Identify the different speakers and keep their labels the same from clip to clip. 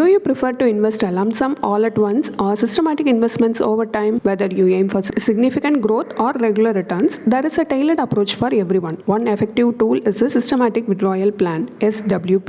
Speaker 1: Do you prefer to invest a lump sum all at once or systematic investments over time? Whether you aim for significant growth or regular returns, there is a tailored approach for everyone. One effective tool is the Systematic Withdrawal Plan (SWP).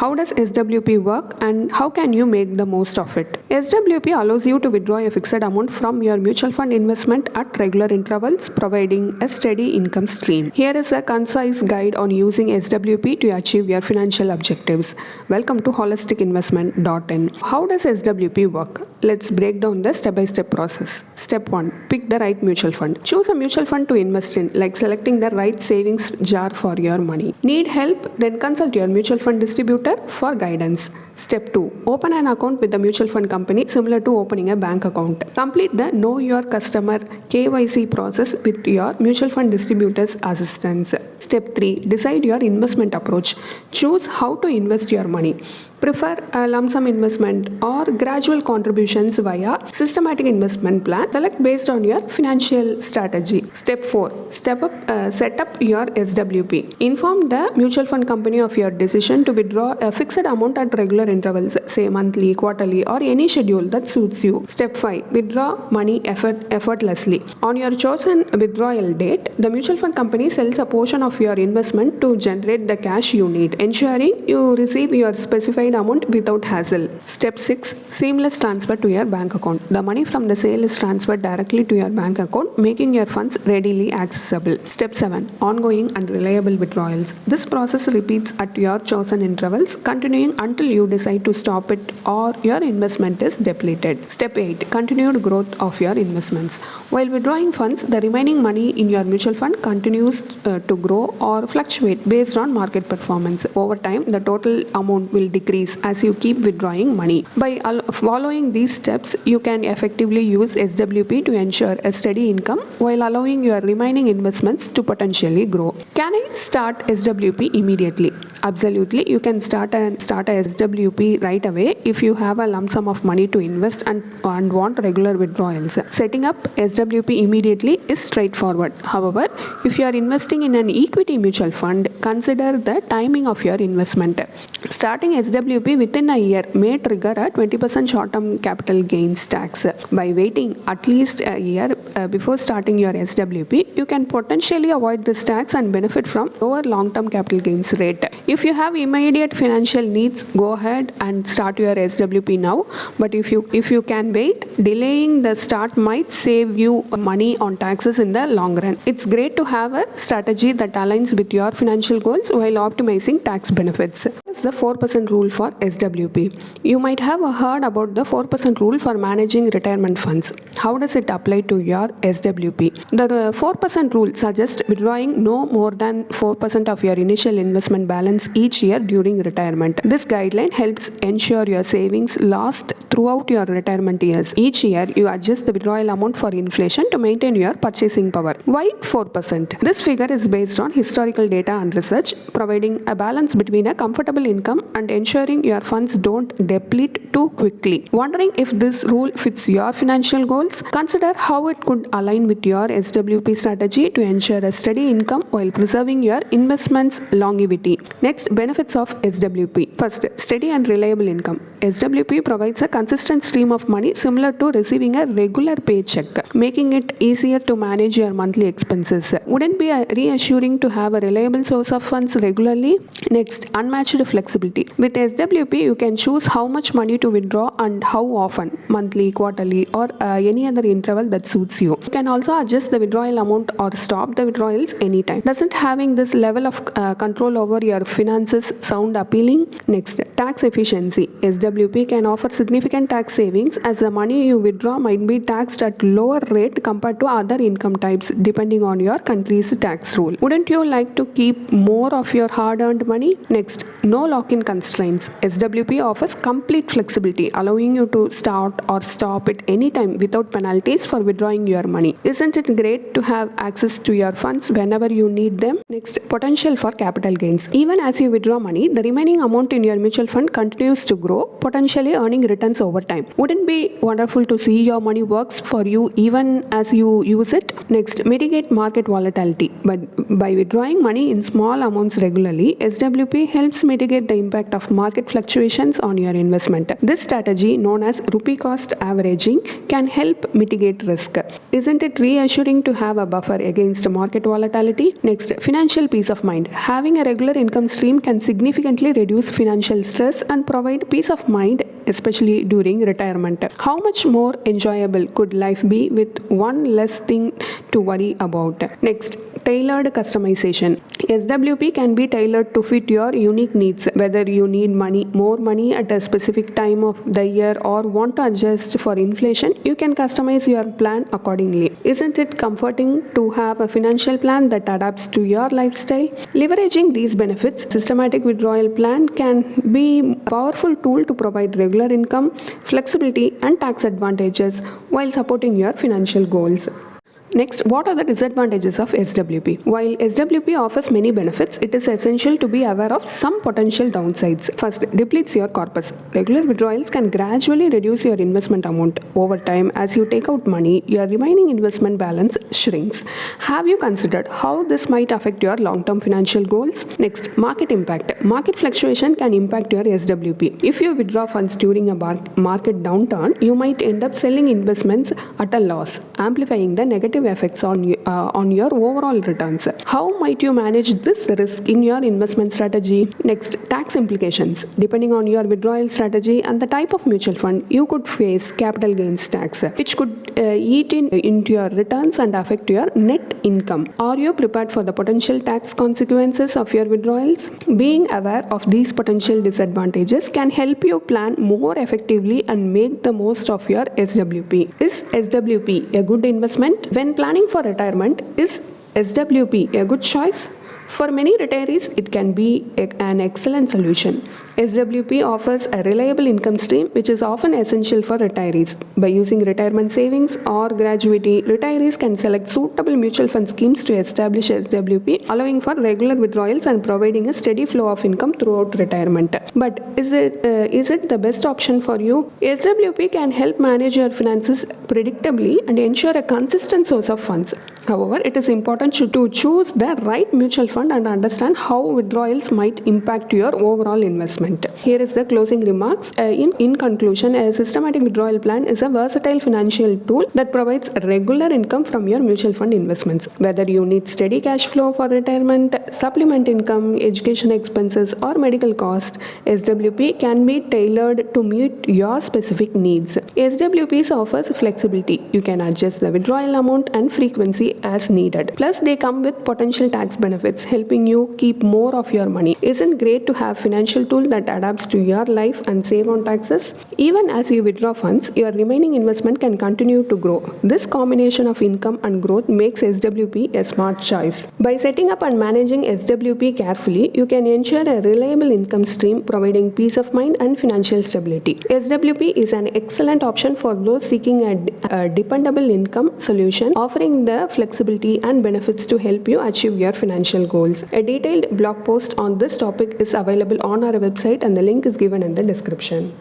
Speaker 1: How does SWP work and how can you make the most of it? SWP allows you to withdraw a fixed amount from your mutual fund investment at regular intervals, providing a steady income stream. Here is a concise guide on using SWP to achieve your financial objectives. Welcome to holisticinvestment.in. How does SWP work? Let's break down the step-by-step process. Step 1. Pick the right mutual fund. Choose a mutual fund to invest in, like selecting the right savings jar for your money. Need help? Then consult your mutual fund distributor for guidance. Step 2. Open an account with the mutual fund company similar to opening a bank account. Complete the Know Your Customer KYC process with your mutual fund distributor's assistance. Step 3. Decide your investment approach. Choose how to invest your money. Prefer a lump sum investment or gradual contributions via systematic investment plan. Select based on your financial strategy. Step 4. Set up your SWP. Inform the mutual fund company of your decision to withdraw a fixed amount at regular intervals, say monthly, quarterly, or any schedule that suits you. Step 5. Withdraw money effortlessly. On your chosen withdrawal date, the mutual fund company sells a portion of your investment to generate the cash you need, ensuring you receive your specified amount without hassle. Step 6. Seamless transfer to your bank account. The money from the sale is transferred directly to your bank account, making your funds readily accessible. Step 7. Ongoing and reliable withdrawals. This process repeats at your chosen intervals, continuing until you decide to stop it or your investment is depleted. Step 8. Continued growth of your investments. While withdrawing funds, the remaining money in your mutual fund continues to grow or fluctuate based on market performance. Over time, the total amount will decrease as you keep withdrawing money. By following these steps, you can effectively use SWP to ensure a steady income while allowing your remaining investments to potentially grow. Can I start SWP immediately? Absolutely, you can start a SWP right away if you have a lump sum of money to invest and want regular withdrawals. Setting up SWP immediately is straightforward. However, if you are investing in an equity mutual fund, consider the timing of your investment. Starting SWP within a year may trigger a 20% short-term capital gains tax. By waiting at least a year before starting your SWP, you can potentially avoid this tax and benefit from lower long-term capital gains rate. If you have immediate financial needs, go ahead and start your SWP now. But if you can wait, delaying the start might save you money on taxes in the long run. It's great to have a strategy that aligns with your financial goals while optimizing tax benefits. That's the 4% rule for SWP. You might have heard about the 4% rule for managing retirement funds. How does it apply to your SWP? The 4% rule suggests withdrawing no more than 4% of your initial investment balance each year during retirement. This guideline helps ensure your savings last throughout your retirement years. Each year, you adjust the withdrawal amount for inflation to maintain your purchasing power. Why 4%? This figure is based on historical data and research, providing a balance between a comfortable income and ensuring your funds don't deplete too quickly. Wondering if this rule fits your financial goals? Consider how it could align with your SWP strategy to ensure a steady income while preserving your investment's longevity. Next, benefits of SWP. First, steady and reliable income. SWP provides a consistent stream of money similar to receiving a regular paycheck, making it easier to manage your monthly expenses. Wouldn't be reassuring to have a reliable source of funds regularly? Next, unmatched flexibility. With SWP, you can choose how much money to withdraw and how often, monthly, quarterly, or any other interval that suits you. You can also adjust the withdrawal amount or stop the withdrawals anytime. Doesn't having this level of control over your finances sound appealing? Next, tax efficiency. SWP can offer significant tax savings as the money you withdraw might be taxed at lower rate compared to other income types depending on your country's tax rule. Wouldn't you like to keep more of your hard-earned money? Next, no lock-in constraints. SWP offers complete flexibility, allowing you to start or stop at any time without penalties for withdrawing your money. Isn't it great to have access to your funds whenever you need them? Next, potential for capital gains. Even as you withdraw money, the remaining amount in your mutual fund continues to grow, potentially earning returns over time. Wouldn't be wonderful to see your money works for you even as you use it? Next, mitigate market volatility. But by withdrawing money in small amounts regularly, SWP helps mitigate the impact of market fluctuations on your investment. This strategy, known as rupee cost averaging, can help mitigate risk. Isn't it reassuring to have a buffer against market volatility? Next, financial peace of mind. Having a regular income stream can significantly reduce financial stress and provide peace of mind, especially during retirement. How much more enjoyable could life be with one less thing to worry about? Next, tailored customization. SWP can be tailored to fit your unique needs, whether you need more money at a specific time of the year or want to adjust for inflation. You can customize your plan accordingly. Isn't it comforting to have a financial plan that adapts to your lifestyle? Leveraging these benefits, systematic withdrawal plan can be a powerful tool to provide regular income, flexibility, and tax advantages while supporting your financial goals. Next, what are the disadvantages of SWP? While SWP offers many benefits, it is essential to be aware of some potential downsides. First, depletes your corpus. Regular withdrawals can gradually reduce your investment amount. Over time, as you take out money, your remaining investment balance shrinks. Have you considered how this might affect your long-term financial goals? Next, market impact. Market fluctuation can impact your SWP. If you withdraw funds during a market downturn, you might end up selling investments at a loss, amplifying the negative effects on your overall returns. How might you manage this risk in your investment strategy? Next, tax implications. Depending on your withdrawal strategy and the type of mutual fund, you could face capital gains tax, which could eat into your returns and affect your net income. Are you prepared for the potential tax consequences of your withdrawals? Being aware of these potential disadvantages can help you plan more effectively and make the most of your SWP. Is SWP a good investment? When planning for retirement, is SWP a good choice? For many retirees, it can be an excellent solution. SWP offers a reliable income stream, which is often essential for retirees. By using retirement savings or gratuity, retirees can select suitable mutual fund schemes to establish SWP, allowing for regular withdrawals and providing a steady flow of income throughout retirement. But is it the best option for you? SWP can help manage your finances predictably and ensure a consistent source of funds. However, it is important to choose the right mutual fund and understand how withdrawals might impact your overall investment. Here is the closing remarks. In conclusion, a systematic withdrawal plan is a versatile financial tool that provides regular income from your mutual fund investments. Whether you need steady cash flow for retirement, supplement income, education expenses, or medical costs, SWP can be tailored to meet your specific needs. SWPs offers flexibility. You can adjust the withdrawal amount and frequency as needed. Plus, they come with potential tax benefits, helping you keep more of your money. Isn't great to have financial tool that adapts to your life and save on taxes? Even as you withdraw funds, your remaining investment can continue to grow. This combination of income and growth makes SWP a smart choice. By setting up and managing SWP carefully, you can ensure a reliable income stream, providing peace of mind and financial stability. SWP is an excellent option for those seeking a dependable income solution, offering the flexibility and benefits to help you achieve your financial goals. A detailed blog post on this topic is available on our website and the link is given in the description.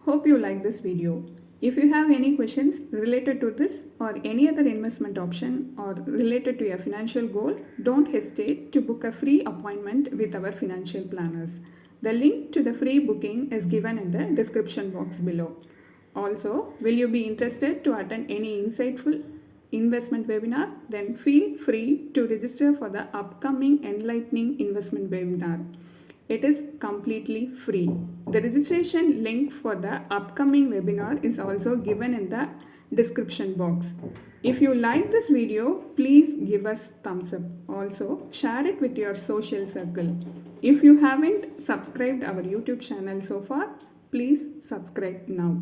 Speaker 2: Hope you like this video. If you have any questions related to this or any other investment option or related to your financial goal, don't hesitate to book a free appointment with our financial planners. The link to the free booking is given in the description box below. Also, will you be interested to attend any insightful investment webinar? Then feel free to register for the upcoming enlightening investment webinar. It is completely free. The registration link for the upcoming webinar is also given in the description box. If you like this video, please give us thumbs up. Also, share it with your social circle. If you haven't subscribed our YouTube channel so far, please subscribe now.